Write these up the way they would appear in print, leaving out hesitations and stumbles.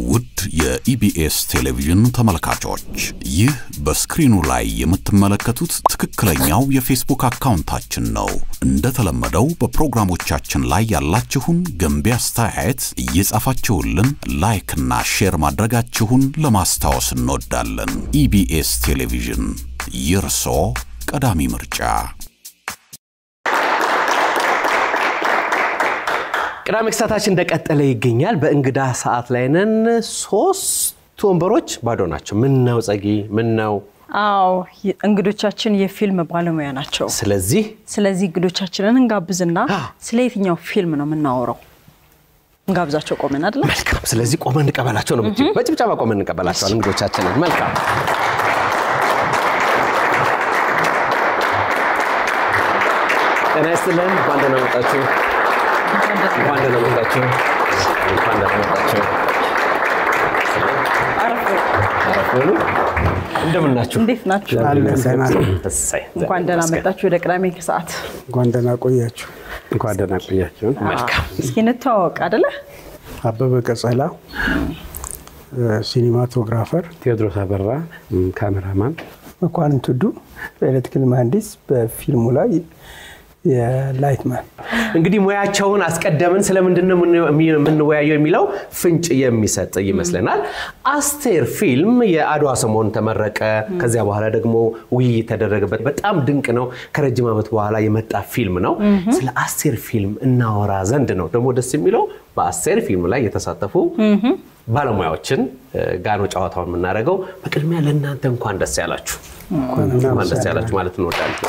ውድ የኢቢኤስ ቴሌቪዥን ተመልካቾች ይህ በስክሪኑ ላይ የምትመለከቱት ትክክለኛው የፌስቡክ አካውንታችን ነው እንደተለመደው በፕሮግራሞቻችን ላይ ያላችሁን ገንቢ አስተያየት እየጻፋችሁልን ላይክ እና ሼር ማድረጋችሁን ለማስታወስ እንወዳለን ኢቢኤስ ቴሌቪዥን የርሶ ቀዳሚ ምርጫ ቅዳሜ ክሳታችን እንደቀጠለ ይገኛል በእንግዳ ሰዓት ላይ ነን 3 ወንበሮች ባዶ ናቸው ምን ነው ጸጊ ምን ነው አው እንግዶቻችን የፊልም ባለሙያ ናቸው ስለዚህ እንግዶቻችንን እንጋብዝና ስለየትኛው ፊልም ነው የምናወራው እንጋብዛቸው ቆመን አይደል መልካም ስለዚህ ቆመን እንቀበላቸው ነው በጭብጨባ ቆመን እንቀበላቸው እንግዶቻችንን መልካም እነስተለን ባንደና መጣችሁ ባንደና መጣችሁ አረፈሉ እንደምናችሁ እንዴት ናችሁ እንኳን ደህና መጣችሁ ወደ ቅዳሜ ከሰዓት እንኳን ደህና ቆያችሁ መልካም እስኪ እንተዋወቅ አይደለ አበበ ቀጸላ ሲኒማቶግራፈር ቴዎድሮስ አበራ ካሜራማን መኳንንት ዱ ኤሌክትሪካል መሐንዲስ በፊልሙ ላይ የላይትማን እንግዲህ ሙያቸውን አስቀደምን ስለምንድነው የምንወያየው የሚለው ፍንጭ የሚሰጥ ይመስለናል አስቴር ፊልም የአድዋ ሰሞን ተመረቀ ከዚያ በኋላ ደግሞ ውይይት ተደረገበት በጣም ድንቅ ነው ከረጅም ዓመት በኋላ የመጣ ፊልም ነው ስለ አስቴር ፊልም እናወራ ዘንድ ነው ደግሞ ደስ የሚለው በአስቴር ፊልም ላይ የተሳተፉ ባለሙያዎችን ጋር ነው ጫዋታውን የምናደርገው በቅድሚያ ለእናንተ እንኳን ደስ ያላችሁ ማለት እንወዳለን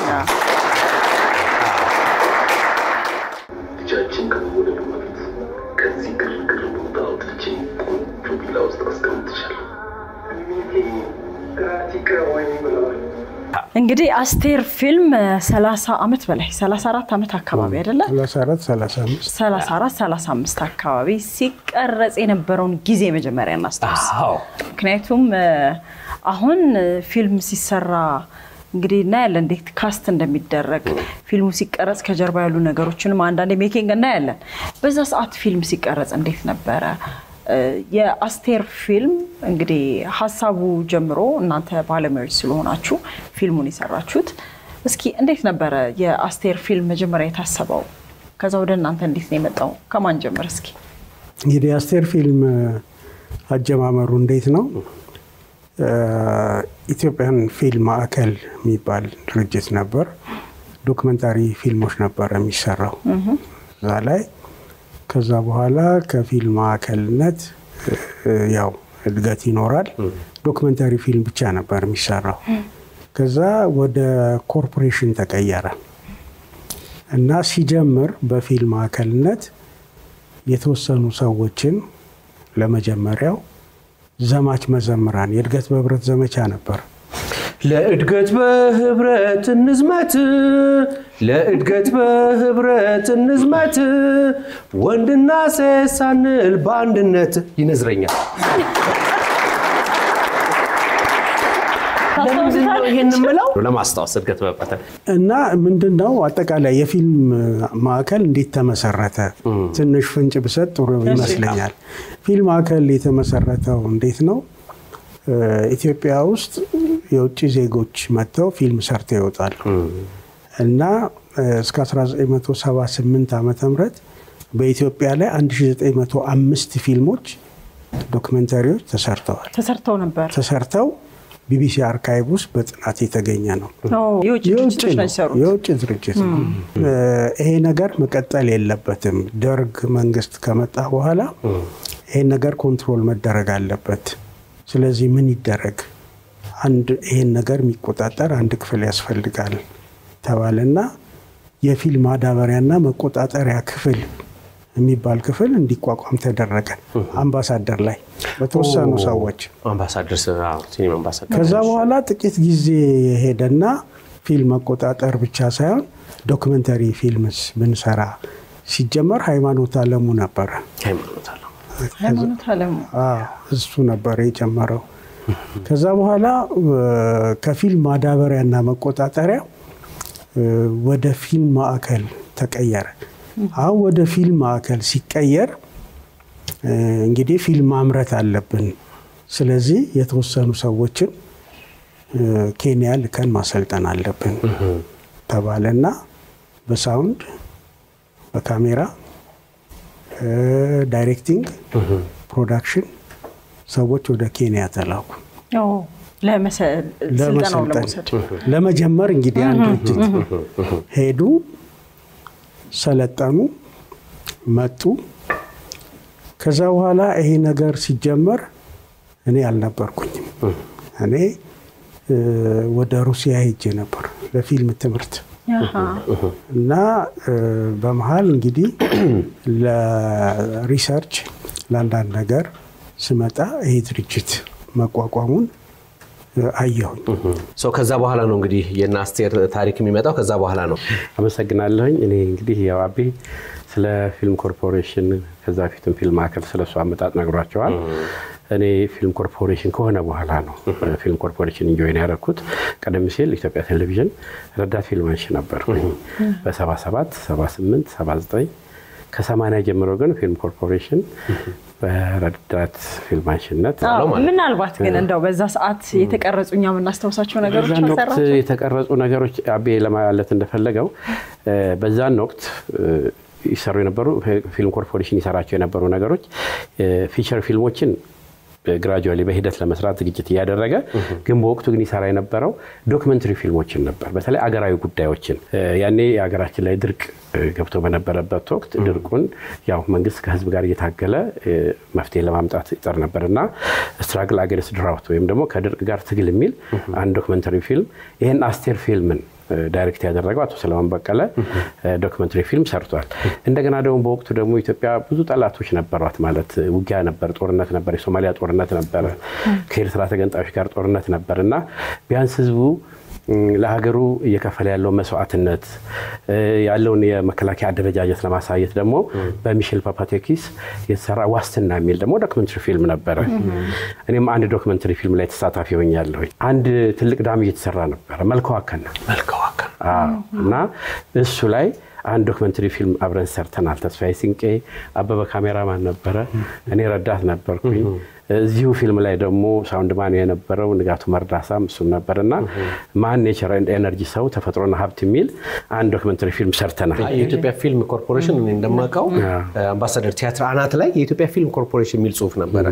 እንግዲህ አስቴር ፊልም 30 አመት በላይ 34 አመት አካባቢ አይደለ 34 አካባቢ ሲቀረጽ የነበረውን ጊዜ መጀመሪያ እናስተውስ ምክንያቱም አሁን ፊልም ሲሰራ እንግዲህ እና ያለን እንዴት ካስት እንደሚደረግ ፊልሙ ሲቀረጽ ከጀርባ ያሉ ነገሮችንም አንዳንዴ ሜኪንግ እና ያለን በዛ ሰዓት ፊልም ሲቀረጽ እንዴት ነበረ የአስቴር ፊልም እንግዲህ ሐሳቡ ጀምሮ እናንተ ባለሙያዎች ስለሆናችሁ ፊልሙን ይሰራችሁት እስኪ እንዴት ነበረ የአስቴር ፊልም መጀመሪያ የታሰበው ከዛ ወደ እናንተ እንዴት ነው የመጣው ከማን ጀመረ እስኪ እንግዲህ አስቴር ፊልም አጀማመሩ እንዴት ነው ኢትዮጵያን ፊልም ማዕከል የሚባል ድርጅት ነበር ዶክመንታሪ ፊልሞች ነበር የሚሰራው እዛ ላይ ከዛ በኋላ ከፊልም ማዕከልነት ያው እድገት ይኖራል ዶክመንታሪ ፊልም ብቻ ነበር የሚሰራው ከዛ ወደ ኮርፖሬሽን ተቀየረ እና ሲጀምር በፊልም ማዕከልነት የተወሰኑ ሰዎችን ለመጀመሪያው ዘማች መዘምራን የእድገት በህብረት ዘመቻ ነበር ለእድገት በህብረት እንዝመት ወንድና ሴት ሳንል በአንድነት ይነዝረኛል ለምንድነው ይሄን ምለው ለማስታወስ እድገት በህብረት እና ምንድነው አጠቃላይ የፊልም ማዕከል እንዴት ተመሰረተ ትንሽ ፍንጭ ብሰጥ ጥሩ ይመስለኛል ፊልም ማዕከል የተመሰረተው እንዴት ነው ኢትዮጵያ ውስጥ የውጭ ዜጎች መጥተው ፊልም ሰርተው ይወጣሉ እና እስከ 1978 ዓመተ ምህረት በኢትዮጵያ ላይ 1905 ፊልሞች ዶክመንታሪዎች ተሰርተው ቢቢሲ አርካይቭ ውስጥ በጥናት የተገኘ ነው የውጭ ድርጅት ነው ይሄ ነገር መቀጠል የለበትም ደርግ መንግስት ከመጣ በኋላ ይሄ ነገር ኮንትሮል መደረግ አለበት ስለዚህ ምን ይደረግ አንድ ይሄን ነገር የሚቆጣጠር አንድ ክፍል ያስፈልጋል ተባለና የፊልም ማዳበሪያና መቆጣጠሪያ ክፍል የሚባል ክፍል እንዲቋቋም ተደረገ አምባሳደር ላይ በተወሰኑ ሰዎች ሲኒማ አምባሳደር ከዛ በኋላ ጥቂት ጊዜ ሄደና ፊልም መቆጣጠር ብቻ ሳይሆን ዶክመንታሪ ፊልምስ ብንሰራ ሲጀመር ሃይማኖት አለሙ ነበር እሱ ነበር የጀመረው ከዛ በኋላ ከፊልም ማዳበሪያና መቆጣጠሪያ ወደ ፊልም ማዕከል ተቀየረ አሁን ወደ ፊልም ማዕከል ሲቀየር እንግዲህ ፊልም ማምረት አለብን። ስለዚህ የተወሰኑ ሰዎችን ኬንያ ልከን ማሰልጠን አለብን ተባለና በሳውንድ በካሜራ ዳይሬክቲንግ ፕሮዳክሽን ሰዎች ወደ ኬንያ ተላኩ። ለመጀመር እንግዲህ አንድ ድርጅት ሄዱ፣ ሰለጠኑ፣ መጡ። ከዛ በኋላ ይሄ ነገር ሲጀመር እኔ አልነበርኩኝም። እኔ ወደ ሩሲያ ሄጄ ነበር ለፊልም ትምህርት እና በመሃል እንግዲህ ለሪሰርች ለአንዳንድ ነገር ስመጣ ይሄ ድርጅት መቋቋሙን አየሁኝ። ከዛ በኋላ ነው እንግዲህ የእነ አስቴር ታሪክ የሚመጣው። ከዛ በኋላ ነው። አመሰግናለሁኝ። እኔ እንግዲህ ያው አቤ ስለ ፊልም ኮርፖሬሽን ከዛ ፊትም ፊልም ማዕከል ስለሱ አመጣጥ ነግሯቸዋል። እኔ ፊልም ኮርፖሬሽን ከሆነ በኋላ ነው ፊልም ኮርፖሬሽን ጆይን ያደረኩት። ቀደም ሲል ኢትዮጵያ ቴሌቪዥን ረዳት ፊልም አንሺ ነበርኩኝ በ77 78 79 ከ80 ጀምሮ ግን ፊልም ኮርፖሬሽን በረዳት ፊልም አንሺነት ምናልባት ግን እንደው በዛ ሰዓት የተቀረጹኛ ምናስተዋሳቸው ነገሮች አሰራቸው የተቀረጹ ነገሮች አቤ ለማለት እንደፈለገው በዛን ወቅት ይሰሩ የነበሩ ፊልም ኮርፖሬሽን ይሰራቸው የነበሩ ነገሮች ፊቸር ፊልሞችን ግራጁዋሊ በሂደት ለመስራት ዝግጅት ያደረገ ግን በወቅቱ ግን ይሰራ የነበረው ዶክመንተሪ ፊልሞችን ነበር። በተለይ አገራዊ ጉዳዮችን ያኔ የሀገራችን ላይ ድርቅ ገብቶ በነበረበት ወቅት ድርቁን ያው መንግስት ከህዝብ ጋር እየታገለ መፍትሄ ለማምጣት ይጥር ነበርና ስትራግል አገንስት ድራውት ወይም ደግሞ ከድርቅ ጋር ትግል የሚል አንድ ዶክመንተሪ ፊልም ይሄን አስቴር ፊልምን ዳይሬክት ያደረገው አቶ ሰለሞን በቀለ ዶክመንተሪ ፊልም ሰርቷል። እንደገና ደግሞ በወቅቱ ደግሞ ኢትዮጵያ ብዙ ጠላቶች ነበሯት ማለት ውጊያ ነበር፣ ጦርነት ነበር፣ የሶማሊያ ጦርነት ነበር፣ ከኤርትራ ተገንጣዮች ጋር ጦርነት ነበርና ቢያንስ ህዝቡ ለሀገሩ እየከፈለ ያለው መስዋዕትነት ያለውን የመከላከያ አደረጃጀት ለማሳየት ደግሞ በሚሼል ፓፓቴኪስ የተሰራ ዋስትና የሚል ደግሞ ዶክመንተሪ ፊልም ነበር። እኔም አንድ ዶክመንተሪ ፊልም ላይ ተሳታፊ ሆኛለሁ። አንድ ትልቅ ዳም እየተሰራ ነበር መልከዋከና እና እሱ ላይ አንድ ዶክመንተሪ ፊልም አብረን ሰርተናል። ተስፋዬ ሲንቄ አበበ ካሜራማን ነበረ፣ እኔ ረዳት ነበርኩኝ። እዚሁ ፊልም ላይ ደግሞ ሳውንድ ማን የነበረው ንጋቱ መርዳሳም እሱ ነበርና ማን ኔቸር ኤንድ ኤነርጂ ሰው ተፈጥሮና ሀብት የሚል አንድ ዶክመንተሪ ፊልም ሰርተናል። የኢትዮጵያ ፊልም ኮርፖሬሽን እንደማውቀው አምባሳደር ቲያትር አናት ላይ የኢትዮጵያ ፊልም ኮርፖሬሽን የሚል ጽሁፍ ነበረ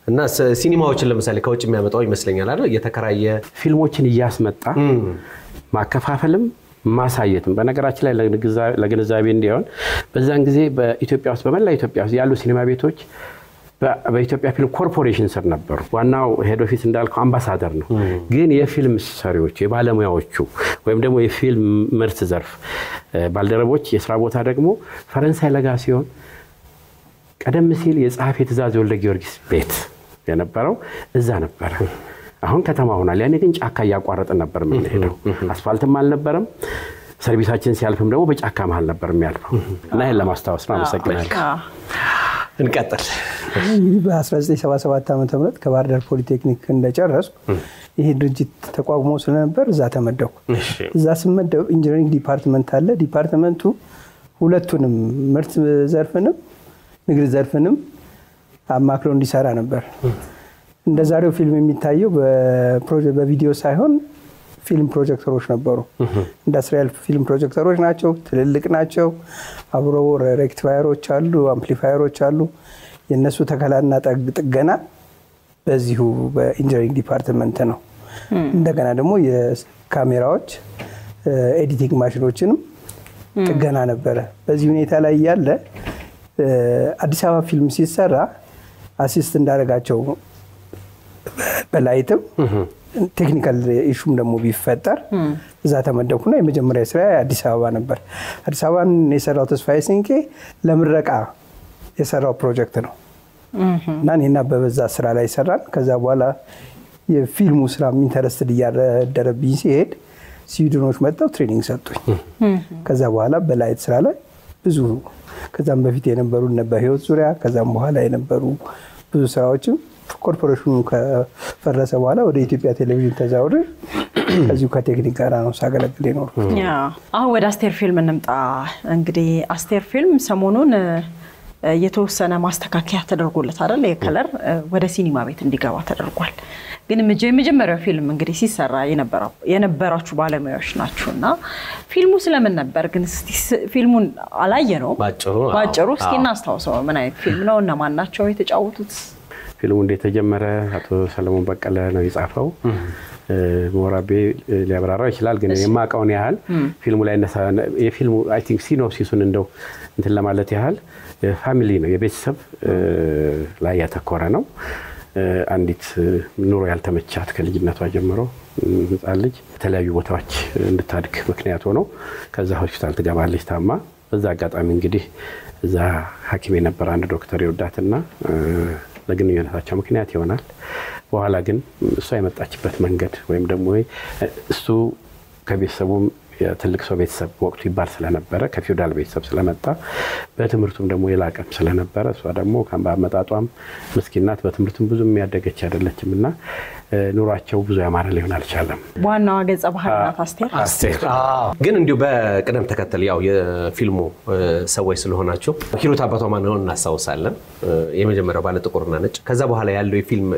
እና ሲኒማዎችን ለምሳሌ ከውጭ የሚያመጣው ይመስለኛል አይደል? እየተከራየ ፊልሞችን እያስመጣ ማከፋፈልም ማሳየትም በነገራችን ላይ ለግንዛቤ እንዲሆን በዛን ጊዜ በኢትዮጵያ ውስጥ በመላ ኢትዮጵያ ውስጥ ያሉ ሲኒማ ቤቶች በኢትዮጵያ ፊልም ኮርፖሬሽን ስር ነበሩ። ዋናው ሄድ ኦፊስ እንዳልከው አምባሳደር ነው። ግን የፊልም ሰሪዎች የባለሙያዎቹ ወይም ደግሞ የፊልም ምርት ዘርፍ ባልደረቦች የሥራ ቦታ ደግሞ ፈረንሳይ ለጋ ሲሆን ቀደም ሲል የጸሐፊ ትእዛዝ ወልደ ጊዮርጊስ ቤት የነበረው እዛ ነበር። አሁን ከተማ ሆኗል። ያኔ ግን ጫካ ያቋረጠ ነበር የምንሄደው። አስፋልትም አልነበረም። ሰርቪሳችን ሲያልፍም ደግሞ በጫካ መሃል ነበር የሚያልፈው እና ይሄን ለማስታወስ ነው። አመሰግናለሁ። እንቀጥል። በ1977 ዓ.ም ከባህር ዳር ፖሊቴክኒክ እንደጨረስኩ ይሄ ድርጅት ተቋቁሞ ስለነበር እዛ ተመደብኩ። እዛ ስመደብ ኢንጂነሪንግ ዲፓርትመንት አለ። ዲፓርትመንቱ ሁለቱንም ምርት ዘርፍንም ንግድ ዘርፍንም አማክሎ እንዲሰራ ነበር። እንደዛሬው ፊልም የሚታየው በቪዲዮ ሳይሆን ፊልም ፕሮጀክተሮች ነበሩ። ኢንዱስትሪያል ፊልም ፕሮጀክተሮች ናቸው፣ ትልልቅ ናቸው። አብሮ ሬክቲፋየሮች አሉ፣ አምፕሊፋየሮች አሉ። የነሱ ተከላና ጥገና በዚሁ በኢንጂነሪንግ ዲፓርትመንት ነው። እንደገና ደግሞ የካሜራዎች ኤዲቲንግ ማሽኖችንም ጥገና ነበረ። በዚህ ሁኔታ ላይ ያለ አዲስ አበባ ፊልም ሲሰራ አሲስት እንዳደረጋቸው በላይትም ቴክኒካል ኢሹም ደግሞ ቢፈጠር እዛ ተመደብኩና የመጀመሪያ ስራ አዲስ አበባ ነበር። አዲስ አበባን የሰራው ተስፋዬ ሲንቄ ለምረቃ የሰራው ፕሮጀክት ነው እና እኔና በበዛ ስራ ላይ ሰራን። ከዛ በኋላ የፊልሙ ስራ ኢንተረስትድ እያደረብኝ ሲሄድ ስዊድኖች መጥተው ትሬኒንግ ሰጡኝ። ከዛ በኋላ በላይት ስራ ላይ ብዙ ከዛም በፊት የነበሩ በህይወት ዙሪያ ከዛም በኋላ የነበሩ ብዙ ስራዎችም ኮርፖሬሽኑ ከፈረሰ በኋላ ወደ ኢትዮጵያ ቴሌቪዥን ተዛውሬ ከዚሁ ከቴክኒክ ጋር ነው ሳገለግል የኖርኩት። አሁን ወደ አስቴር ፊልም እንምጣ። እንግዲህ አስቴር ፊልም ሰሞኑን የተወሰነ ማስተካከያ ተደርጎለት አይደል የከለር ወደ ሲኒማ ቤት እንዲገባ ተደርጓል ግን የመጀመሪያው ፊልም እንግዲህ ሲሰራ የነበራችሁ ባለሙያዎች ናችሁና ፊልሙ ስለምን ነበር ግን ፊልሙን አላየነው ባጭሩ እስኪ እናስታውሰው ምን አይነት ፊልም ነው እና ማን ናቸው የተጫወቱት ፊልሙ እንዴት ተጀመረ አቶ ሰለሞን በቀለ ነው የጻፈው ሞራቤ ሊያብራራው ይችላል ግን የማቃውን ያህል ፊልሙ ላይ የፊልሙ አይ ቲንክ ሲኖፕሲሱን እንደው እንትን ለማለት ያህል ፋሚሊ ነው የቤተሰብ ላይ ያተኮረ ነው አንዲት ኑሮ ያልተመቻት ከልጅነቷ ጀምሮ ህፃን ልጅ የተለያዩ ቦታዎች እንድታድግ ምክንያት ሆኖ ከዛ ሆስፒታል ትገባለች ታማ በዛ አጋጣሚ እንግዲህ እዛ ሐኪም የነበረ አንድ ዶክተር ይወዳትና ለግንኙነታቸው ምክንያት ይሆናል በኋላ ግን እሷ የመጣችበት መንገድ ወይም ደግሞ እሱ ከቤተሰቡም የትልቅ ሰው ቤተሰብ ወቅቱ ይባል ስለነበረ ከፊውዳል ቤተሰብ ስለመጣ በትምርቱም ደግሞ የላቀም ስለነበረ እሷ ደግሞ ከአመጣጧም ምስኪናት በትምርቱም ብዙ የሚያደገች አይደለችምና ኑሯቸው ብዙ ያማረ ሊሆን አልቻለም ዋናው ገጸ ባህሪያት አስቴር ግን እንዲሁ በቅደም ተከተል ያው የፊልሙ ሰዎች ስለሆናችሁ ሂሩት አባቷ ማን ነው እናሳውሳለን የመጀመሪያው ባለ ጥቁርና ነጭ ከዛ በኋላ ያለው የፊልም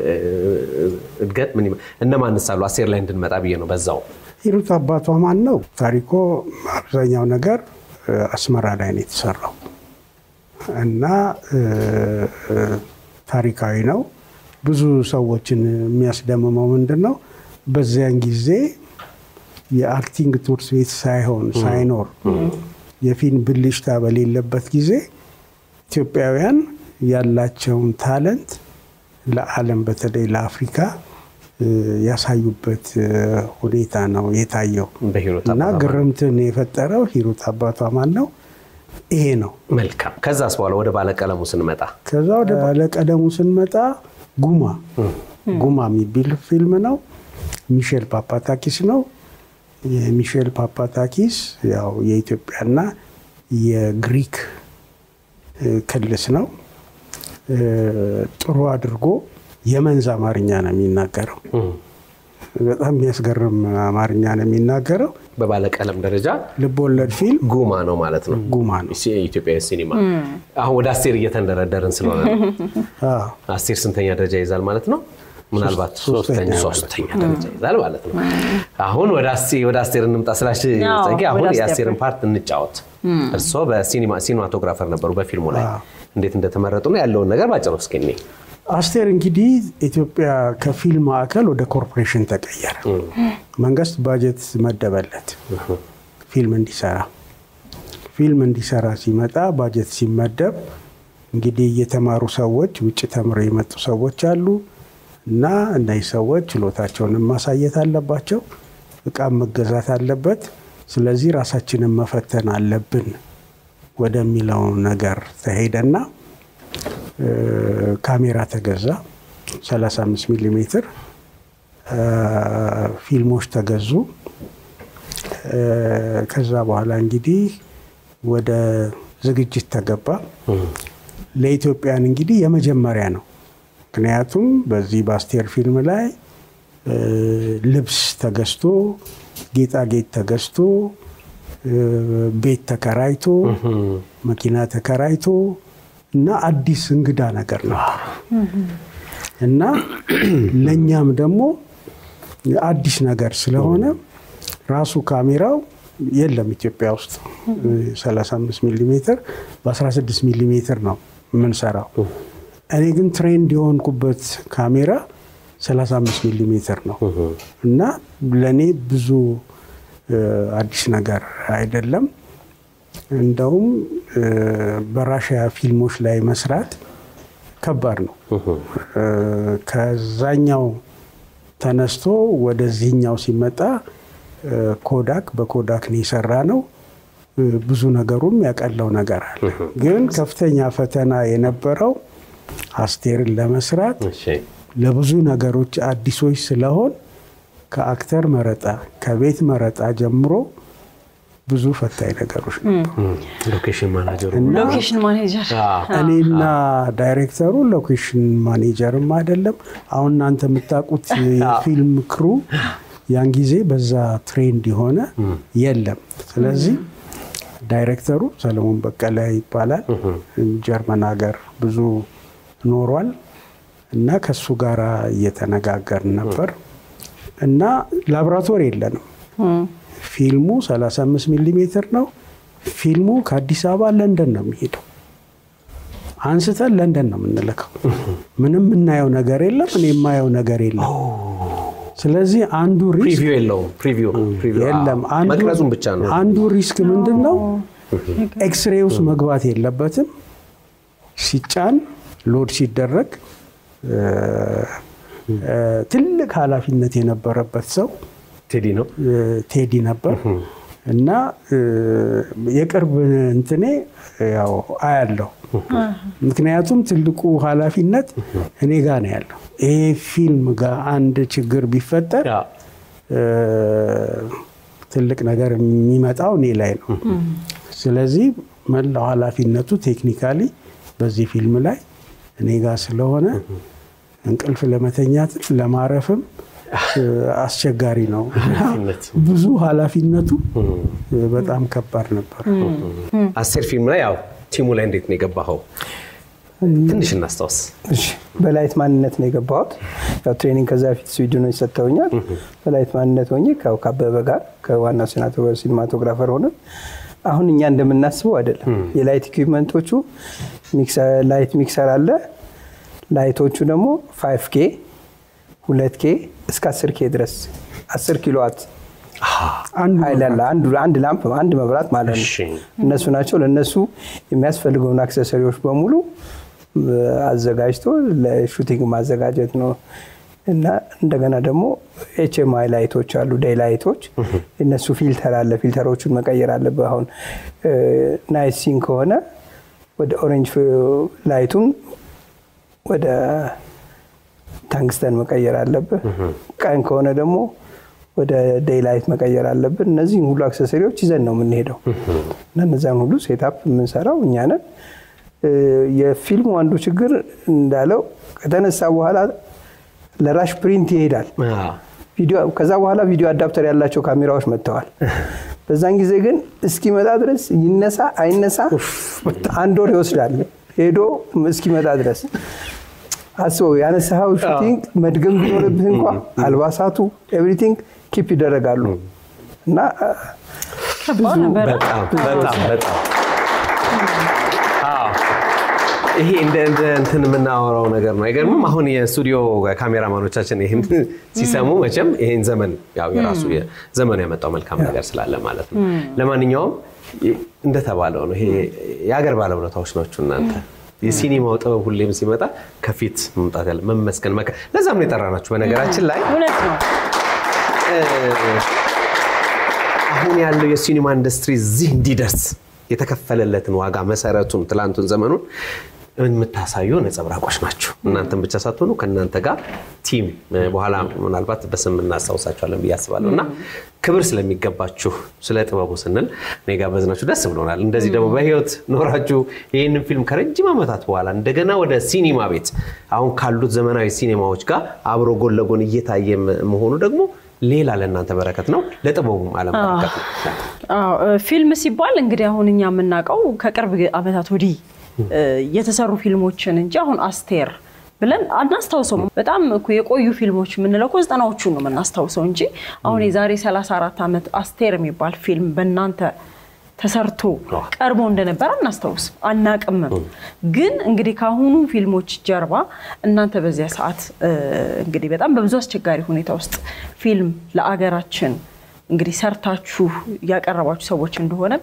እድገት ምን እነማንስ አሉ አስቴር ላይ እንድንመጣ ብዬ ነው በዛው ሂሩት አባቷ ማን ነው ታሪኮ አብዛኛው ነገር አስመራ ላይ ነው የተሰራው እና ታሪካዊ ነው ብዙ ሰዎችን የሚያስደምመው ምንድነው በዚያን ጊዜ የአክቲንግ ትምህርት ቤት ሳይኖር የፊልም ብልሽታ በሌለበት ጊዜ ኢትዮጵያውያን ያላቸውን ታለንት ለዓለም በተለይ ለአፍሪካ ያሳዩበት ሁኔታ ነው የታየው እና ግርምትን የፈጠረው ሂሩት አባቷ ማን ነው ይሄ ነው መልካም ከዛስ በኋላ ወደ ባለቀለሙ ስንመጣ ከዛ ወደ ባለቀለሙ ስንመጣ ጉማ የሚባል ፊልም ነው ሚሼል ፓፓታኪስ ነው የሚሼል ፓፓታኪስ ያው የኢትዮጵያና የግሪክ ክልስ ነው ጥሩ አድርጎ የመንዝ አማርኛ ነው የሚናገረው በጣም የሚያስገርም አማርኛ ነው የሚናገረው በባለቀለም ደረጃ ልቦለድ ፊልም ጉማ ነው ማለት ነው ጉማ ነው ኢትዮጵያ ሲኒማ አሁን ወደ አስቴር እየተንደረደርን ስለሆነ አስቴር ስንተኛ ደረጃ ይዛል ማለት ነው ምናልባት ሶስተኛ ደረጃ ይዛል ማለት ነው አሁን ወደ አስቴር እንምጣ ስላሽ ጸጋ አሁን የአስቴርን ፓርት እንጫወት እርሶ በሲኒማቶግራፈር ነበሩ በፊልሙ ላይ እንዴት እንደተመረጡ ነው ያለውን ነገር ባጭሩ እስኪኔ አስቴር እንግዲህ ኢትዮጵያ ከፊልም ማዕከል ወደ ኮርፖሬሽን ተቀየረ መንግስት ባጀት መደበለት ፊልም እንዲሰራ ሲመጣ ባጀት ሲመደብ እንግዲህ የተማሩ ሰዎች ውጭ ተምረው የመጡ ሰዎች አሉ እና እነዚህ ሰዎች ችሎታቸውን ማሳየት አለባቸው ዕቃ መገዛት አለበት ስለዚህ ራሳችንን መፈተን አለብን ወደሚለው ነገር ተሄደና ካሜራ ተገዛ 35 ሚሊ ሜትር ፊልሞች ተገዙ ከዛ በኋላ እንግዲህ ወደ ዝግጅት ተገባ ለኢትዮጵያን እንግዲህ የመጀመሪያ ነው ምክንያቱም በዚህ በአስቴር ፊልም ላይ ልብስ ተገዝቶ ጌጣጌጥ ተገዝቶ ቤት ተከራይቶ መኪና ተከራይቶ እና አዲስ እንግዳ ነገር ነበር እና ለኛም ደግሞ አዲስ ነገር ስለሆነ ራሱ ካሜራው የለም ኢትዮጵያ ውስጥ 35 ሚሊ ሜትር በ16 ሚሊ ሜትር ነው የምንሰራው እኔ ግን ትሬንድ የሆንኩበት ካሜራ 35 ሚሊ ሜትር ነው እና ለኔ ብዙ አዲስ ነገር አይደለም እንደውም በራሺያ ፊልሞች ላይ መስራት ከባድ ነው ከዛኛው ተነስቶ ወደዚህኛው ሲመጣ በኮዳክ ነው የሰራነው ብዙ ነገሩም ያቀለው ነገር አለ ግን ከፍተኛ ፈተና የነበረው አስቴርን ለመስራት ለብዙ ነገሮች አዲሶች ስለሆን ከአክተር መረጣ ከቤት መረጣ ጀምሮ ብዙ ፈታኝ ነገሮች ነበሩ ሎኬሽን ማኔጀር እኔና ዳይሬክተሩ ሎኬሽን ማኔጀርም አይደለም አሁን እናንተ የምታውቁት የፊልም ክሩ ያን ጊዜ በዛ ትሬንድ የሆነ የለም ስለዚህ ዳይሬክተሩ ሰለሞን በቀለ ይባላል። ጀርመን ሀገር ብዙ ኖሯል እና ከሱ ጋር እየተነጋገርን ነበር እና ላብራቶሪ የለንም። ፊልሙ 35 ሚሊ ሜትር ነው። ፊልሙ ከአዲስ አበባ ለንደን ነው የሚሄደው። አንስተን ለንደን ነው የምንልከው። ምንም የምናየው ነገር የለም፣ እኔ የማየው ነገር የለም። ስለዚህ አንዱ ሪስክ ፕሪቪው የለውም። ፕሪቪው የለም፣ መቅረጹን ብቻ ነው። አንዱ ሪስክ ምንድነው? ኤክስሬይ ውስጥ መግባት የለበትም። ሲጫን ሎድ ሲደረግ ትልቅ ኃላፊነት የነበረበት ሰው ቴዲ ነበር እና የቅርብ እንትኔ ያው አያለው። ምክንያቱም ትልቁ ኃላፊነት እኔ ጋር ነው ያለው። ይሄ ፊልም ጋር አንድ ችግር ቢፈጠር ትልቅ ነገር የሚመጣው እኔ ላይ ነው። ስለዚህ መላው ኃላፊነቱ ቴክኒካሊ በዚህ ፊልም ላይ እኔ ጋር ስለሆነ እንቅልፍ ለመተኛት ለማረፍም አስቸጋሪ ነው። ብዙ ኃላፊነቱ በጣም ከባድ ነበር። አስቴር ፊልም ላይ ያው ቲሙ ላይ እንዴት ነው የገባኸው? ትንሽ እናስታውስ። እሺ፣ በላይት ማንነት ነው የገባሁት። ያው ትሬኒንግ ከዛ በፊት ስዊድኖች ሰጥተውኛል። በላይት ማንነት ሆኜ ከአበበ ጋር ከዋናው ሲኒማቶግራፈር ሆነ። አሁን እኛ እንደምናስበው አይደለም። የላይት ኢኩዊፕመንቶቹ ላይት ሚክሰር አለ። ላይቶቹ ደግሞ 5K 2K እስከ 10K ድረስ 10 ኪሎዋት አንድ ላምፕ አንድ መብራት ማለት ነው። እነሱ ናቸው። ለነሱ የሚያስፈልገውን አክሰሰሪዎች በሙሉ አዘጋጅቶ ለሹቲንግ ማዘጋጀት ነው። እና እንደገና ደግሞ HMI ላይቶች አሉ፣ ዴይ ላይቶች። እነሱ ፊልተር አለ፣ ፊልተሮቹን መቀየር አለበት። አሁን ናይት ሲን ከሆነ ወደ ኦሬንጅ ላይቱን ወደ ታንግስተን መቀየር አለበት። ቀን ከሆነ ደግሞ ወደ ዴይ ላይት መቀየር አለብን። እነዚህ ሁሉ አክሰሰሪዎች ይዘን ነው የምንሄደው እና እነዛን ሁሉ ሴትአፕ የምንሰራው እኛ ነን። የፊልሙ አንዱ ችግር እንዳለው ከተነሳ በኋላ ለራሽ ፕሪንት ይሄዳል ቪዲዮ። ከዛ በኋላ ቪዲዮ አዳፕተር ያላቸው ካሜራዎች መጥተዋል። በዛን ጊዜ ግን እስኪመጣ ድረስ ይነሳ አይነሳ አንድ ወር ይወስዳል ሄዶ እስኪመጣ ድረስ። አስበው ያነሳው ሹቲንግ መድገም ቢኖርብህ እንኳን አልባሳቱ ኤቭሪቲንግ ኪፕ ይደረጋሉ እና በጣም ይሄ እንደ እንትን የምናወራው ነገር ነው። አይገርምም? አሁን የስቱዲዮ ካሜራማኖቻችን ይሄን ሲሰሙ መቼም ይሄን ዘመን ያው የራሱ ዘመኑ ያመጣው መልካም ነገር ስላለ ማለት ነው። ለማንኛውም እንደተባለው ነው። ይሄ የሀገር ባለውለታዎች ናችሁ እናንተ። የሲኒማው ጥበብ ሁሌም ሲመጣ ከፊት መምጣት ያለ መመስገን ለዛም ነው የጠራናችሁ። በነገራችን ላይ እውነት ነው። አሁን ያለው የሲኒማ ኢንዱስትሪ እዚህ እንዲደርስ የተከፈለለትን ዋጋ መሰረቱን ትላንቱን ዘመኑን የምታሳዩ ነጸብራቆች ናቸው። እናንተም ብቻ ሳትሆኑ ከእናንተ ጋር ቲም በኋላ ምናልባት በስም እናስታውሳቸዋለን ብዬ አስባለሁና ክብር ስለሚገባችሁ ስለ ጥበቡ ስንል እኔ ጋበዝናችሁ ደስ ብሎናል። እንደዚህ ደግሞ በህይወት ኖራችሁ ይሄንን ፊልም ከረጅም ዓመታት በኋላ እንደገና ወደ ሲኒማ ቤት አሁን ካሉት ዘመናዊ ሲኒማዎች ጋር አብሮ ጎን ለጎን እየታየ መሆኑ ደግሞ ሌላ ለእናንተ በረከት ነው፣ ለጥበቡም ዓለም በረከት ነው። ፊልም ሲባል እንግዲህ አሁን እኛ የምናውቀው ከቅርብ ዓመታት ወዲህ የተሰሩ ፊልሞችን እንጂ አሁን አስቴር ብለን አናስታውሰው። በጣም እኮ የቆዩ ፊልሞች የምንለው እኮ 90ዎቹን ነው የምናስታውሰው እንጂ አሁን የዛሬ 34 ዓመት አስቴር የሚባል ፊልም በእናንተ ተሰርቶ ቀርቦ እንደነበር አናስታውስ አናቅም። ግን እንግዲህ ካሁኑ ፊልሞች ጀርባ እናንተ በዚያ ሰዓት እንግዲህ በጣም በብዙ አስቸጋሪ ሁኔታ ውስጥ ፊልም ለአገራችን እንግዲህ ሰርታችሁ ያቀረባችሁ ሰዎች እንደሆነ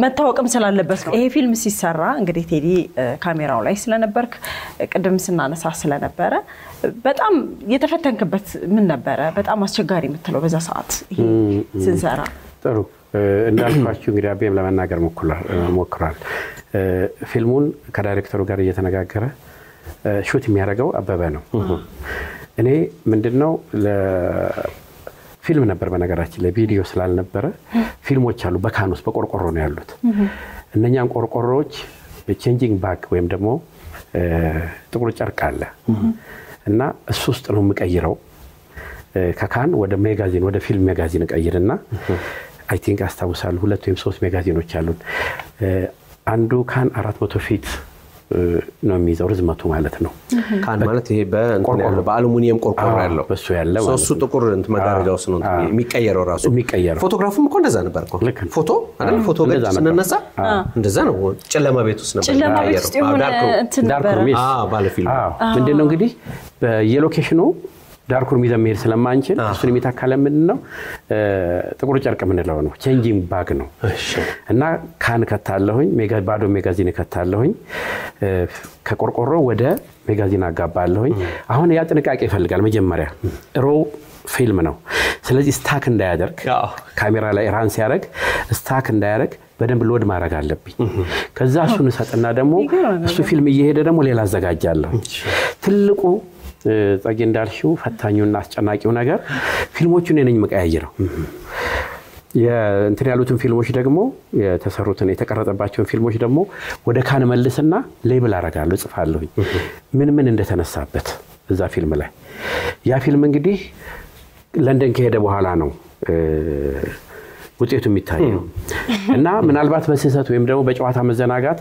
መታወቅም ስላለበት ነው። ይሄ ፊልም ሲሰራ እንግዲህ ቴዲ ካሜራው ላይ ስለነበርክ ቅድም ስናነሳ ስለነበረ በጣም የተፈተንክበት ምን ነበረ? በጣም አስቸጋሪ የምትለው በዛ ሰዓት ይሄ ስንሰራ? ጥሩ እንዳልኳችሁ እንግዲህ አቤም ለመናገር ሞክሯል። ፊልሙን ከዳይሬክተሩ ጋር እየተነጋገረ ሹት የሚያደርገው አበበ ነው። እኔ ምንድነው ፊልም ነበር በነገራችን ላይ ቪዲዮ ስላልነበረ ፊልሞች አሉ በካን ውስጥ በቆርቆሮ ነው ያሉት። እነኛን ቆርቆሮዎች ቼንጂንግ ባክ ወይም ደግሞ ጥቁር ጨርቅ አለ እና እሱ ውስጥ ነው የምቀይረው። ከካን ወደ ሜጋዚን ወደ ፊልም ሜጋዚን ቀይርና አይ ቲንክ አስታውሳለሁ 2 ወይም 3 ማጋዚኖች አሉን አንዱ ካን 400 ፊት ነው የሚይዘው ርዝመቱ ማለት ነው ካን ማለት ይሄ በእንትን ያለው በአሉሚኒየም ቆርቆሮ ያለው በሱ ያለ ማለት ሶስቱ ጥቁር እንትን መጋረጃው ነው የሚቀየረው ራሱ የሚቀየረው ፎቶግራፉም እኮ እንደዛ ነበር እኮ ፎቶ አይደል ፎቶ ገጽ ስንነሳ እንደዛ ነው ጨለማ ቤት ውስጥ ነበር ጨለማ ቤት ውስጥ የሆነ እንትን ነበር ባለፊልም ምንድነው እንግዲህ በየሎኬሽኑ ዳርኩር ሚዘመር ስለማንችል እሱን የሚታካለ ምንድነው ጥቁር ጨርቅ ምንለው ነው ቼንጂንግ ባግ ነው እና ካን ከታለሁኝ ባዶ ማጋዚን ከታለሁኝ ከቆርቆሮ ወደ ማጋዚን አጋባለሁኝ አሁን ያ ጥንቃቄ ይፈልጋል መጀመሪያ ሮ ፊልም ነው ስለዚህ ስታክ እንዳያደርግ ካሜራ ላይ ራን ሲያደርግ ስታክ እንዳያደርግ በደንብ ሎድ ማድረግ አለብኝ ከዛ እሱን ሰጥና ደግሞ እሱ ፊልም እየሄደ ደግሞ ሌላ አዘጋጃለሁ ትልቁ ጸጌ እንዳልሽው ፈታኙና አስጨናቂው ነገር ፊልሞቹን እነኝ መቀያየረው የእንትን ያሉትን ፊልሞች ደግሞ የተሰሩትን የተቀረጸባቸውን ፊልሞች ደግሞ ወደ ካን መልስና ሌብል አረጋለሁ ጽፋለሁ ምን እንደተነሳበት እዛ ፊልም ላይ ያ ፊልም እንግዲህ ለንደን ከሄደ በኋላ ነው ውጤቱ የሚታየው እና ምናልባት በስህተት ወይም ደግሞ በጨዋታ መዘናጋት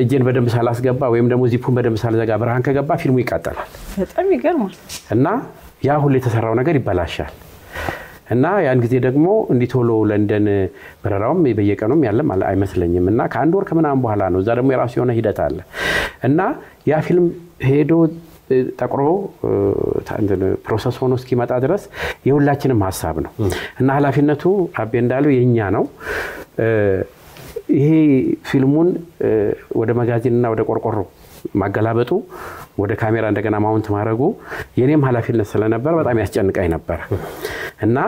እጄን በደንብ ሳላስገባ ወይም ደግሞ ዚፑን በደንብ ሳልዘጋ ብርሃን ከገባ ፊልሙ ይቃጠላል በጣም ይገርማል እና ያ ሁሉ የተሰራው ነገር ይበላሻል እና ያን ጊዜ ደግሞ እንዲቶሎ ለንደን በረራውም በየቀኑም ያለም አይመስለኝም እና ከአንድ ወር ከምናምን በኋላ ነው እዛ ደግሞ የራሱ የሆነ ሂደት አለ እና ያ ፊልም ሄዶ ተቆሮ ፕሮሰስ ሆኖ እስኪመጣ ድረስ የሁላችንም ሐሳብ ነው እና ኃላፊነቱ አቤ እንዳለው የኛ ነው ይሄ ፊልሙን ወደ ማጋዚንና ወደ ቆርቆሮ ማገላበጡ ወደ ካሜራ እንደገና ማውንት ማድረጉ የኔም ኃላፊነት ስለነበር በጣም ያስጨንቀኝ ነበር እና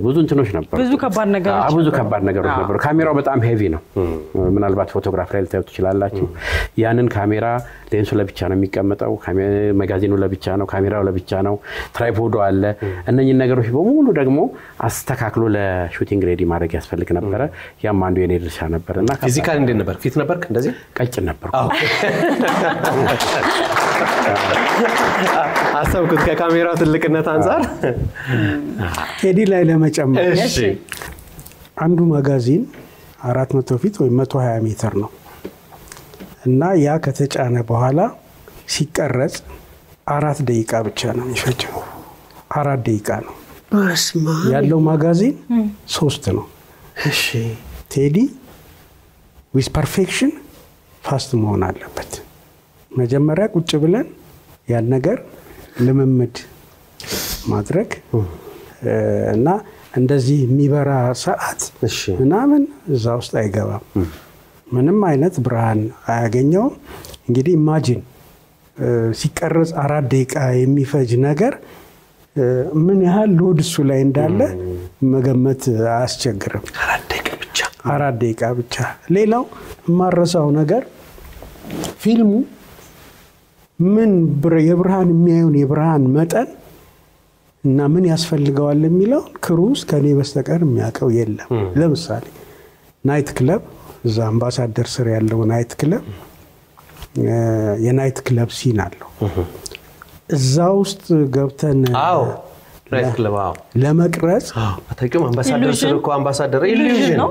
ብዙ እንትኖች ነበር ብዙ ከባድ ነገሮች ነበሩ ካሜራው በጣም ሄቪ ነው ምናልባት ፎቶግራፍ ላይ ልታዩት ይችላልላችሁ ያንን ካሜራ ሌንሱ ለብቻ ነው የሚቀመጠው ማጋዚኑ ለብቻ ነው ካሜራው ለብቻ ነው ትራይፖዱ አለ እነኚህ ነገሮች በሙሉ ደግሞ አስተካክሎ ለሹቲንግ ሬዲ ማድረግ ያስፈልግ ነበር ያም አንዱ የኔ ድርሻ ነበርና ፊዚካሊ እንዴት ነበር ፊት ነበርክ እንደዚህ ቀጭን ነበር አሰብኩት ከካሜራው ትልቅነት አንፃር ቴዲ ላይ ለመጨመር እሺ አንዱ ማጋዚን 400 ፊት ወይ 120 ሜትር ነው እና ያ ከተጫነ በኋላ ሲቀረጽ 4 ደቂቃ ብቻ ነው የሚፈጀው 4 ደቂቃ ነው ያለው ማጋዚን 3 ነው እሺ ቴዲ with perfection ፋስት መሆን አለበት መጀመሪያ ቁጭ ብለን ያን ነገር ልምምድ ማድረግ እና እንደዚህ የሚበራ ሰዓት ምናምን እዛ ውስጥ አይገባም ምንም አይነት ብርሃን አያገኘው እንግዲህ ኢማጂን ሲቀርጽ 4 ደቂቃ የሚፈጅ ነገር ምን ያህል ሎድ እሱ ላይ እንዳለ መገመት አያስቸግርም 4 ደቂቃ ብቻ ሌላው ማረሳው ነገር ፊልሙ ምን የብርሃን የሚያዩን የብርሃን መጠን እና ምን ያስፈልገዋል የሚለው ክሩስ ከኔ በስተቀር የሚያቀው የለም ለምሳሌ ናይት ክለብ እዛ አምባሳደር ስር ያለው ናይት ክለብ የናይት ክለብ ሲን አለው እዛ ውስጥ ገብተን ናይት ክለብ ለመቅረጽ አታውቂውም አምባሳደር ስር እኮ አምባሳደር ኢሉዥን ነው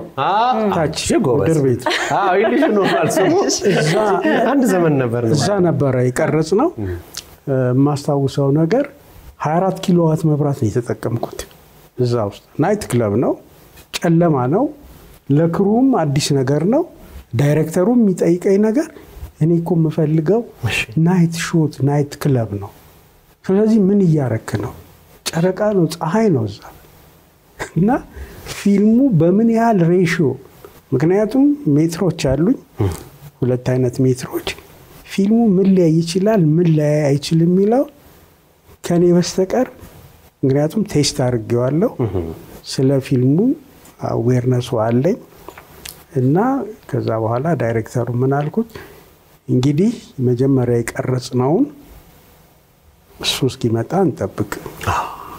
ታች ጎበር ቤት ኢሉዥን ነው አልሰሙ እዛ አንድ ዘመን ነበር እዛ ነበር የቀረጽ ነው ማስተዋወሰው ነገር 24 ኪሎዋት መብራት ነው የተጠቀምኩት እዛ ውስጥ ናይት ክለብ ነው ጨለማ ነው ለክሩም አዲስ ነገር ነው ዳይሬክተሩም የሚጠይቀኝ ነገር እኔ እኮ የምፈልገው ናይት ሾት ናይት ክለብ ነው ስለዚህ ምን እያረክ ነው ጨረቃ ነው ፀሐይ ነው እዛ እና ፊልሙ በምን ያህል ሬሽዮ ምክንያቱም ሜትሮች አሉኝ 2 አይነት ሜትሮች ፊልሙ ምን ላይ ይችላል ምን ላይ አይችልም የሚለው ከኔ በስተቀር ምክንያቱም ቴስት አድርጌዋለሁ ስለ ፊልሙ አዌርነሱ አለኝ እና ከዛ በኋላ ዳይሬክተሩ ምን አልኩት እንግዲህ መጀመሪያ የቀረጽነው እሱ እስኪመጣ እንጠብቅ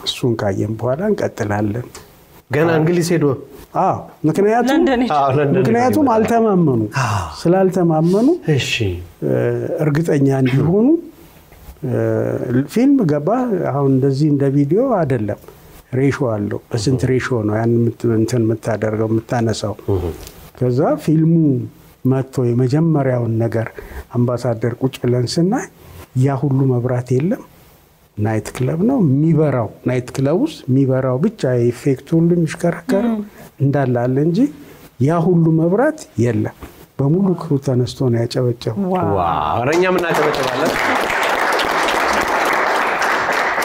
እሱን ካየን በኋላ እንቀጥላለን ገና እንግሊዝ ሄዶ ምክንያቱም አልተማመኑ ስላልተማመኑ እሺ እርግጠኛ እንዲሆኑ ፊልም ገባ አሁን እንደዚህ እንደ ቪዲዮ አይደለም ሬሾ አለው። በስንት ሬሾ ነው ያን እንትን የምታደርገው የምታነሳው። ከዛ ፊልሙ መጥቶ የመጀመሪያውን ነገር አምባሳደር ቁጭ ብለን ስናይ ያ ሁሉ መብራት የለም። ናይት ክለብ ነው የሚበራው። ናይት ክለብ ውስጥ የሚበራው ብቻ ኢፌክት ሁሉ የሚሽከረከረው እንዳለ አለ እንጂ ያ ሁሉ መብራት የለም። በሙሉ ክሩ ተነስቶ ነው ያጨበጨበው። ዋው አረኛም እናጨበጨባለን።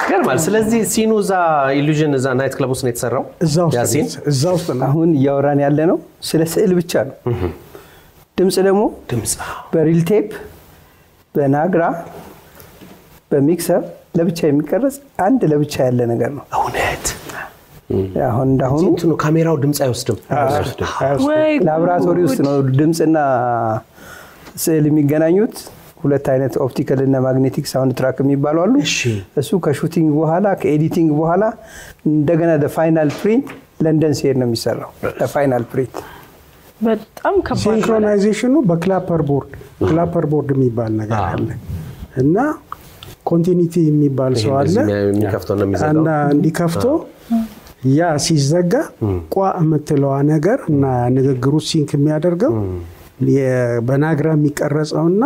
ገርማል። ስለዚህ ሲኑ እዛ ኢሉዥን እዛ ናይት ክለብ ውስጥ ነው የተሰራው። እዛ ውስጥ ነው አሁን እያወራን ያለ ነው ስለ ስዕል ብቻ ነው። ድምጽ ደግሞ በሪል ቴፕ በናግራ በሚክሰር ለብቻ የሚቀረጽ አንድ ለብቻ ያለ ነገር ነው። እውነት አሁን እንዳሁኑ እንትኑ ካሜራው ድምጽ አይወስድም። ላብራቶሪ ውስጥ ነው ድምጽና ስዕል የሚገናኙት። ሁለት አይነት ኦፕቲካል እና ማግኔቲክ ሳውንድ ትራክ የሚባሉ አሉ። እሱ ከሹቲንግ በኋላ ከኤዲቲንግ በኋላ እንደገና ፋይናል ፕሪንት ለንደን ሲሄድ ነው የሚሰራው። ለፋይናል ፕሪንት በጣም ከባድ ሲንክሮናይዜሽኑ በክላፐር ቦርድ የሚባል ነገር አለ እና ኮንቲኒቲ የሚባል ሰው አለ እና እንዲከፍቶ ያ ሲዘጋ ቋ የምትለዋ ነገር እና ንግግሩ ሲንክ የሚያደርገው በናግራ የሚቀረጸውና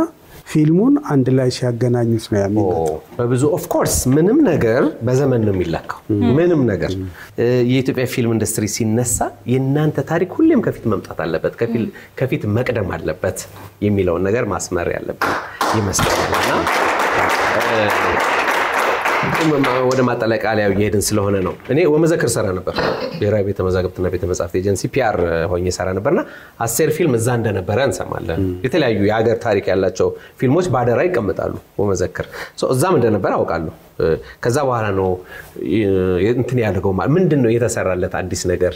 ፊልሙን አንድ ላይ ሲያገናኙት ነው የሚመጣው። በብዙ ኦፍ ኮርስ ምንም ነገር በዘመን ነው የሚላከው። ምንም ነገር የኢትዮጵያ ፊልም ኢንደስትሪ ሲነሳ የናንተ ታሪክ ሁሌም ከፊት መምጣት አለበት፣ ከፊት መቅደም አለበት የሚለውን ነገር ማስመር ያለበት ይመስላልና ወደ ማጠለቃለያው እየሄድን ስለሆነ ነው። እኔ ወመዘክር ሰራ ነበር ብሔራዊ ቤተ መዛግብትና ቤተ መጻሕፍት ኤጀንሲ ፒአር ሆኜ ሰራ ነበርና አስቴር ፊልም እዛ እንደነበረ እንሰማለን። የተለያዩ የሀገር ታሪክ ያላቸው ፊልሞች ባደራ ይቀመጣሉ ወመዘክር እዛም እንደነበረ አውቃለሁ። ከዛ በኋላ ነው እንትን ያደርገው ማለት ምንድነው የተሰራለት አዲስ ነገር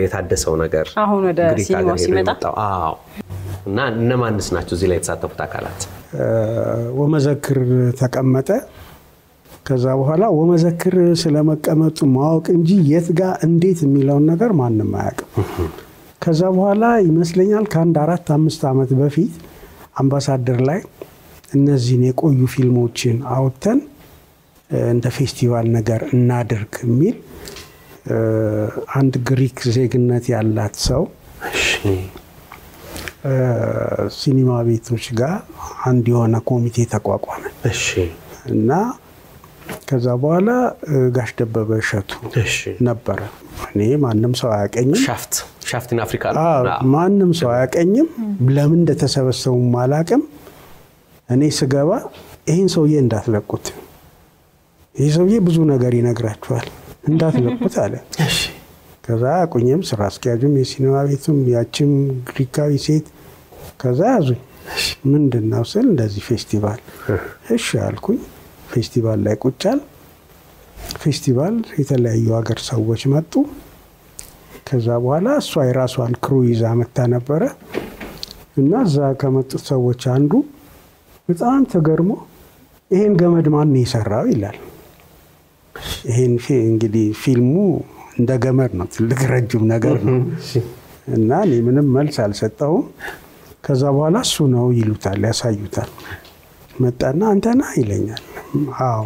የታደሰው ነገር አሁን ወደ ሲኒማ ሲመጣ? አዎ። እና እነማንስ ናቸው እዚህ ላይ የተሳተፉት አካላት? ወመዘክር ተቀመጠ። ከዛ በኋላ ወመዘክር ስለመቀመጡ ማወቅ እንጂ የት ጋር እንዴት የሚለውን ነገር ማንንም አያውቅም። ከዛ በኋላ ይመስለኛል ከአንድ 4-5 ዓመት በፊት አምባሳደር ላይ እነዚህን የቆዩ ፊልሞችን አውጥተን እንደ ፌስቲቫል ነገር እናድርግ የሚል አንድ ግሪክ ዜግነት ያላት ሰው ሲኒማ ቤቶች ጋር አንድ የሆነ ኮሚቴ ተቋቋመ። እና ከዛ በኋላ ጋሽ ደበበ እሸቱ ነበረ። እኔ ማንም ሰው አያቀኝም። ሻፍት ኢን አፍሪካ ማንም ሰው አያቀኝም። ለምን እንደተሰበሰቡ ማላቀም። እኔ ስገባ ይሄን ሰውዬ እንዳትለቁት፣ ይሄ ሰውዬ ብዙ ነገር ይነግራችኋል እንዳትለቁት አለ። ከዛ አቁኝም ስራ አስኪያጁም የሲኒማ ቤቱም ያቺም ግሪካዊ ሴት ከዛ ያዙኝ። ምንድነው ስል እንደዚህ ፌስቲቫል። እሺ አልኩኝ። ፌስቲቫል ላይ ቁጫል። ፌስቲቫል የተለያዩ ሀገር ሰዎች መጡ። ከዛ በኋላ እሷ የራሷን ክሩ ይዛ መጣ ነበረ እና እዛ ከመጡት ሰዎች አንዱ በጣም ተገርሞ ይሄን ገመድ ማን የሰራው ይላል። ይሄን እንግዲህ ፊልሙ እንደ ገመድ ነው፣ ትልቅ ረጅም ነገር ነው እና እኔ ምንም መልስ አልሰጠሁም። ከዛ በኋላ እሱ ነው ይሉታል፣ ያሳዩታል። መጣና አንተና ይለኛል። አዎ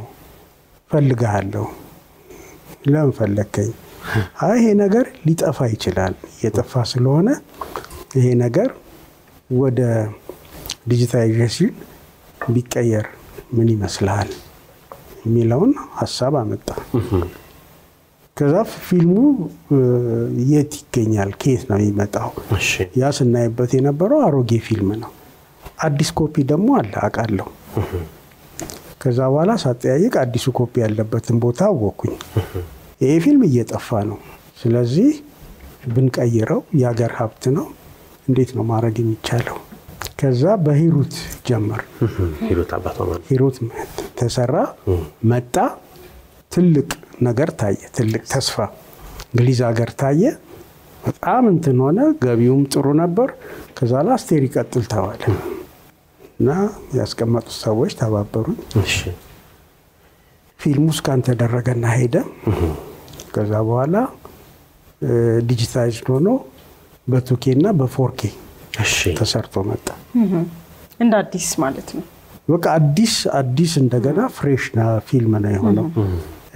ፈልጋለሁ። ለምን ፈለከኝ? አይ ይሄ ነገር ሊጠፋ ይችላል፣ እየጠፋ ስለሆነ ይሄ ነገር ወደ ዲጂታላይዜሽን ቢቀየር ምን ይመስልሃል የሚለውን ሐሳብ አመጣ። ከዛ ፊልሙ የት ይገኛል? ከየት ነው የሚመጣው? ያ ስናይበት የነበረው አሮጌ ፊልም ነው። አዲስ ኮፒ ደግሞ አለ አውቃለሁ። ከዛ በኋላ ሳጠያይቅ አዲሱ ኮፒ ያለበትን ቦታ አወኩኝ። ይሄ ፊልም እየጠፋ ነው፣ ስለዚህ ብንቀይረው የሀገር ሀብት ነው፣ እንዴት ነው ማድረግ የሚቻለው? ከዛ በሂሩት ጀመር። ሂሩት ተሰራ፣ መጣ፣ ትልቅ ነገር ታየ፣ ትልቅ ተስፋ እንግሊዝ ሀገር ታየ። በጣም እንትን ሆነ፣ ገቢውም ጥሩ ነበር። ከዛ አስቴር ይቀጥል ተባለ እና ያስቀመጡት ሰዎች ተባበሩኝ። ፊልሙ ስካን ተደረገና ሄደ። ከዛ በኋላ ዲጂታይዝድ ሆኖ በ2K እና በ4K ተሰርቶ መጣ። እንደ አዲስ ማለት ነው። በቃ አዲስ እንደገና ፍሬሽ ፊልም ነው የሆነው።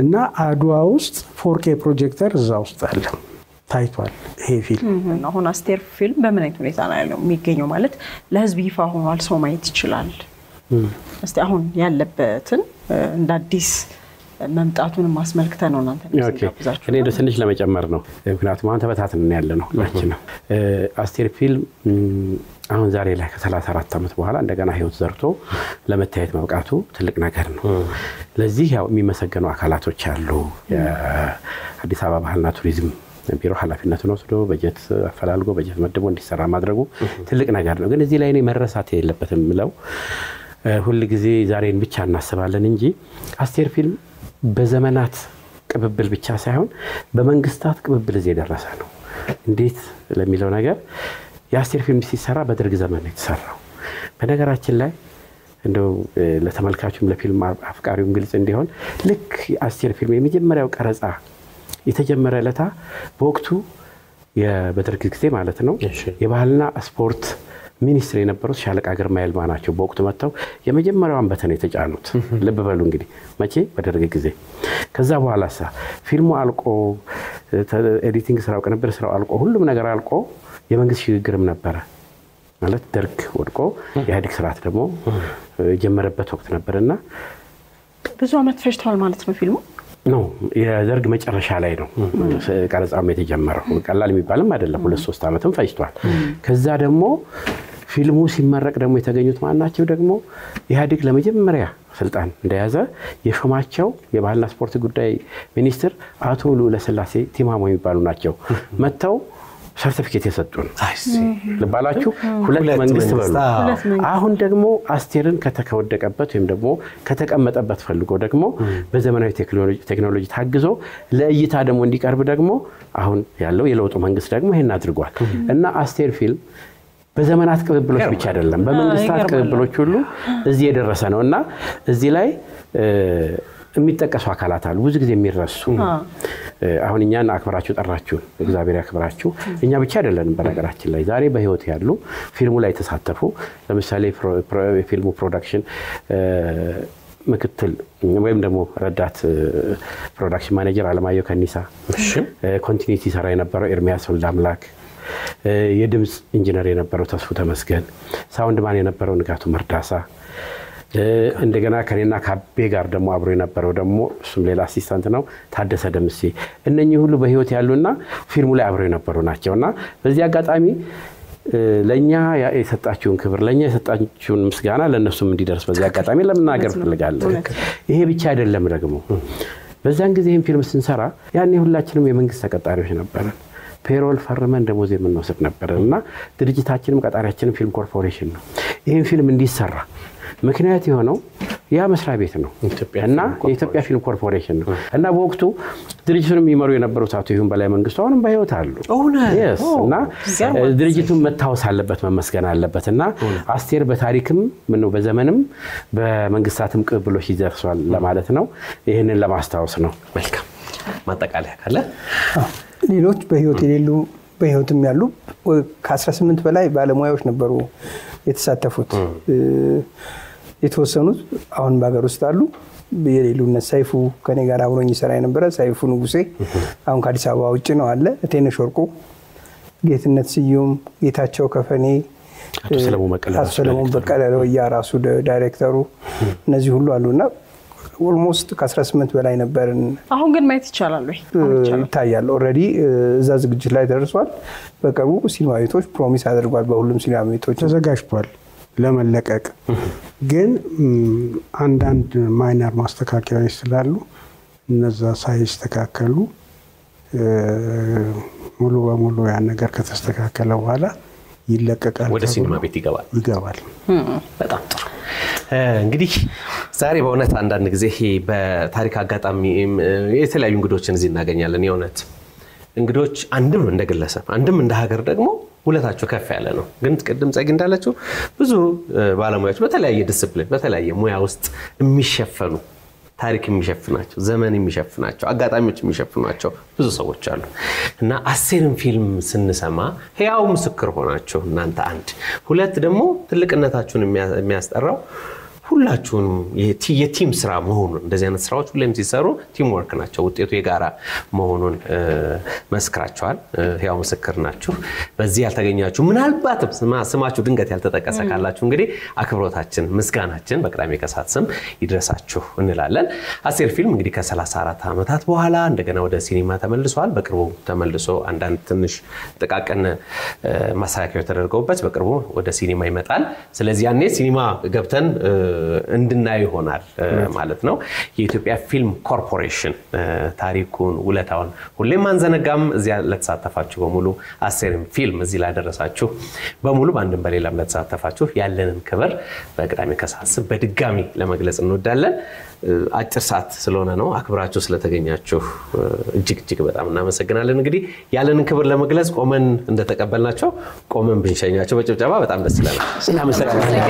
እና አድዋ ውስጥ 4K ፕሮጀክተር እዛ ውስጥ አለ ታይቷል ይሄ ፊልም። አሁን አስቴር ፊልም በምን አይነት ሁኔታ ነው ያለው የሚገኘው? ማለት ለህዝብ ይፋ ሆኗል፣ ሰው ማየት ይችላል። እስቲ አሁን ያለበትን እንደ አዲስ መምጣቱን ማስመልክተ ነው እናንተ ተጋብዛችሁ። እኔ ትንሽ ለመጨመር ነው፣ ምክንያቱም አሁን ተበታትነን ያለ ነው ሁላችንም። አስቴር ፊልም አሁን ዛሬ ላይ ከ34 ዓመት በኋላ እንደገና ህይወት ዘርቶ ለመታየት መብቃቱ ትልቅ ነገር ነው። ለዚህ ያው የሚመሰገኑ አካላቶች አሉ። የአዲስ አበባ ባህልና ቱሪዝም ቢሮ ኃላፊነቱን ወስዶ በጀት አፈላልጎ በጀት መድቦ እንዲሰራ ማድረጉ ትልቅ ነገር ነው። ግን እዚህ ላይ እኔ መረሳት የለበትም ምለው ሁሉ ጊዜ ዛሬን ብቻ እናስባለን እንጂ አስቴር ፊልም በዘመናት ቅብብል ብቻ ሳይሆን በመንግስታት ቅብብል እዚህ የደረሰ ነው። እንዴት ለሚለው ነገር የአስቴር ፊልም ሲሰራ በደርግ ዘመን ነው የተሰራው። በነገራችን ላይ እንደው ለተመልካቹም ለፊልም አፍቃሪውም ግልጽ እንዲሆን ልክ አስቴር ፊልም የመጀመሪያው ቀረጻ የተጀመረ ለታ በወቅቱ በደርግ ጊዜ ማለት ነው የባህልና ስፖርት ሚኒስትር የነበሩት ሻለቃ ግርማ ይልማ ናቸው። በወቅቱ መጣው የመጀመሪያውን በተነ የተጫኑት ልብ በሉ እንግዲህ መቼ በደርግ ጊዜ። ከዛ በኋላሳ ፊልሙ አልቆ ኤዲቲንግ ስራው ቅንብር ስራው አልቆ ሁሉም ነገር አልቆ የመንግስት ሽግግርም ነበረ ማለት ደርግ ወድቆ የኢህአዴግ ስርዓት ደግሞ የጀመረበት ወቅት ነበርና ብዙ አመት ፈጅቷል ማለት ነው ፊልሙ ነው። የደርግ መጨረሻ ላይ ነው ቀረጻው የተጀመረው። ቀላል የሚባልም አይደለም፣ 2-3 አመትም ፈጅቷል። ከዛ ደግሞ ፊልሙ ሲመረቅ ደግሞ የተገኙት ማናቸው ደግሞ ኢህአዴግ ለመጀመሪያ ስልጣን እንደያዘ የሾማቸው የባህልና ስፖርት ጉዳይ ሚኒስትር አቶ ልዑለስላሴ ቲማሞ የሚባሉ ናቸው። መተው ሰርቲፊኬት የሰጡን ለባላችሁ ሁለት መንግስት በሉ። አሁን ደግሞ አስቴርን ከተከወደቀበት ወይም ደግሞ ከተቀመጠበት ፈልጎ ደግሞ በዘመናዊ ቴክኖሎጂ ታግዞ ለእይታ ደግሞ እንዲቀርብ ደግሞ አሁን ያለው የለውጡ መንግስት ደግሞ ይሄን አድርጓል እና አስቴር ፊልም በዘመናት ቅብብሎች ብቻ አይደለም በመንግስታት ቅብብሎች ሁሉ እዚህ የደረሰ ነውና እዚህ ላይ የሚጠቀሱ አካላት አሉ ብዙ ጊዜ የሚረሱ። አሁን እኛን አክብራችሁ ጠራችሁ እግዚአብሔር ያክብራችሁ። እኛ ብቻ አይደለንም በነገራችን ላይ ዛሬ በህይወት ያሉ ፊልሙ ላይ ተሳተፉ። ለምሳሌ ፊልሙ ፕሮዳክሽን ምክትል ወይም ደግሞ ረዳት ፕሮዳክሽን ማኔጀር አለማየሁ ከኒሳ፣ ኮንቲኒቲ ሰራ የነበረው ኤርሚያስ ወልዳምላክ፣ የድምጽ ኢንጂነር የነበረው ተስፉ ተመስገን፣ ሳውንድ ማን የነበረው ንጋቱ መርዳሳ፣ እንደገና ከኔና ካቤ ጋር ደግሞ አብሮ የነበረው ደግሞ እሱም ሌላ አሲስታንት ነው ታደሰ ደምሴ። እነኚህ ሁሉ በህይወት ያሉና ፊልሙ ላይ አብሮ የነበሩ ናቸውና በዚህ አጋጣሚ ለኛ የሰጣችሁን ክብር ለኛ የሰጣችሁን ምስጋና ለነሱም እንዲደርስ በዚህ አጋጣሚ ለምናገር ፈልጋለሁ። ይሄ ብቻ አይደለም ደግሞ በዛን ጊዜ ይሄን ፊልም ስንሰራ ያኔ ሁላችንም የመንግስት ተቀጣሪዎች ነበርን። ፔሮል ፈርመን ደሞዝ የምንወስድ ነበርና ድርጅታችንም ቀጣሪያችንም ፊልም ኮርፖሬሽን ነው። ይሄን ፊልም እንዲሰራ ምክንያት የሆነው ያ መስሪያ ቤት ነው እና የኢትዮጵያ ፊልም ኮርፖሬሽን ነው እና በወቅቱ ድርጅቱን የሚመሩ የነበሩት አቶ ይሁን በላይ መንግስቱ አሁንም በህይወት አሉ እና ድርጅቱን መታወስ አለበት መመስገን አለበትና አስቴር በታሪክም ምን ነው በዘመንም በመንግስታትም ቅብብሎች ይደርሷል ለማለት ነው። ይሄንን ለማስታወስ ነው። መልካም ማጠቃለያ ካለ ሌሎች በህይወት የሌሉ በህይወትም ያሉ ከ18 በላይ ባለሙያዎች ነበሩ የተሳተፉት። የተወሰኑት አሁን በአገር ውስጥ አሉ። የሌሉነት ሰይፉ ከኔ ጋር አብሮኝ ይሰራ የነበረ ሰይፉ ንጉሴ አሁን ከአዲስ አበባ ውጭ ነው አለ። እቴነሽ ወርቁ፣ ጌትነት ስዩም፣ ጌታቸው ከፈኔ፣ አቶ ሰለሞን በቀለ ወያ ራሱ ዳይሬክተሩ እነዚህ ሁሉ አሉና ኦልሞስት ከ18 በላይ ነበርን። አሁን ግን ማየት ይቻላል ወይ? ይታያል። ኦሬዲ እዛ ዝግጅት ላይ ደርሷል። በቅርቡ ሲኒማ ቤቶች ፕሮሚስ አድርጓል። በሁሉም ሲኒማ ቤቶች ተዘጋጅቷል ለመለቀቅ። ግን አንዳንድ ማይነር ማስተካከያዎች ስላሉ እነዛ ሳይስተካከሉ ሙሉ በሙሉ ያን ነገር ከተስተካከለ በኋላ ይለቀቃል፣ ወደ ሲኒማ ቤት ይገባል። በጣም ጥሩ። እንግዲህ ዛሬ በእውነት አንዳንድ ጊዜ በታሪክ አጋጣሚ የተለያዩ እንግዶችን እዚህ እናገኛለን። የእውነት እንግዶች አንድም እንደ ግለሰብ አንድም እንደ ሀገር ደግሞ ሁለታቸው ከፍ ያለ ነው። ግን ቅድም ጸጊ እንዳለችው ብዙ ባለሙያዎች በተለያየ ዲሲፕሊን በተለያየ ሙያ ውስጥ የሚሸፈኑ ታሪክ የሚሸፍናቸው ዘመን የሚሸፍናቸው አጋጣሚዎች የሚሸፍናቸው ብዙ ሰዎች አሉ እና አስቴርን ፊልም ስንሰማ ህያው ምስክር ሆናችሁ እናንተ አንድ ሁለት ደግሞ ትልቅነታችሁን የሚያስጠራው ሁላችሁንም የቲም ስራ መሆኑን እንደዚህ አይነት ስራዎች ሁሌም ሲሰሩ ቲም ወርክ ናቸው ውጤቱ የጋራ መሆኑን መስክራችኋል ያው ምስክር ናችሁ በዚህ ያልተገኛችሁ ምናልባትም ስማችሁ ድንገት ያልተጠቀሰ ካላችሁ እንግዲህ አክብሮታችን ምስጋናችን በቅዳሜ ከሰዓት ስም ይድረሳችሁ እንላለን አስቴር ፊልም እንግዲህ ከ34 ዓመታት በኋላ እንደገና ወደ ሲኒማ ተመልሷል በቅርቡ ተመልሶ አንዳንድ ትንሽ ጥቃቅን ማሳያቸው ተደርገውበት በቅርቡ ወደ ሲኒማ ይመጣል ስለዚህ ያኔ ሲኒማ ገብተን እንድናይ ይሆናል ማለት ነው የኢትዮጵያ ፊልም ኮርፖሬሽን ታሪኩን ውለታውን ሁሌም አንዘነጋም እዚያ ለተሳተፋችሁ በሙሉ አስቴር ፊልም እዚህ ላይ ደረሳችሁ በሙሉ ባንድም በሌላም ለተሳተፋችሁ ያለንን ክብር በቅዳሜ ከሰዓት በድጋሚ ለመግለጽ እንወዳለን አጭር ሰዓት ስለሆነ ነው አክብራችሁ ስለተገኛችሁ እጅግ በጣም እናመሰግናለን እንግዲህ ያለንን ክብር ለመግለጽ ቆመን እንደተቀበልናቸው ቆመን ብንሸኛቸው በጭብጨባ በጣም ደስ ይላል እናመሰግናለን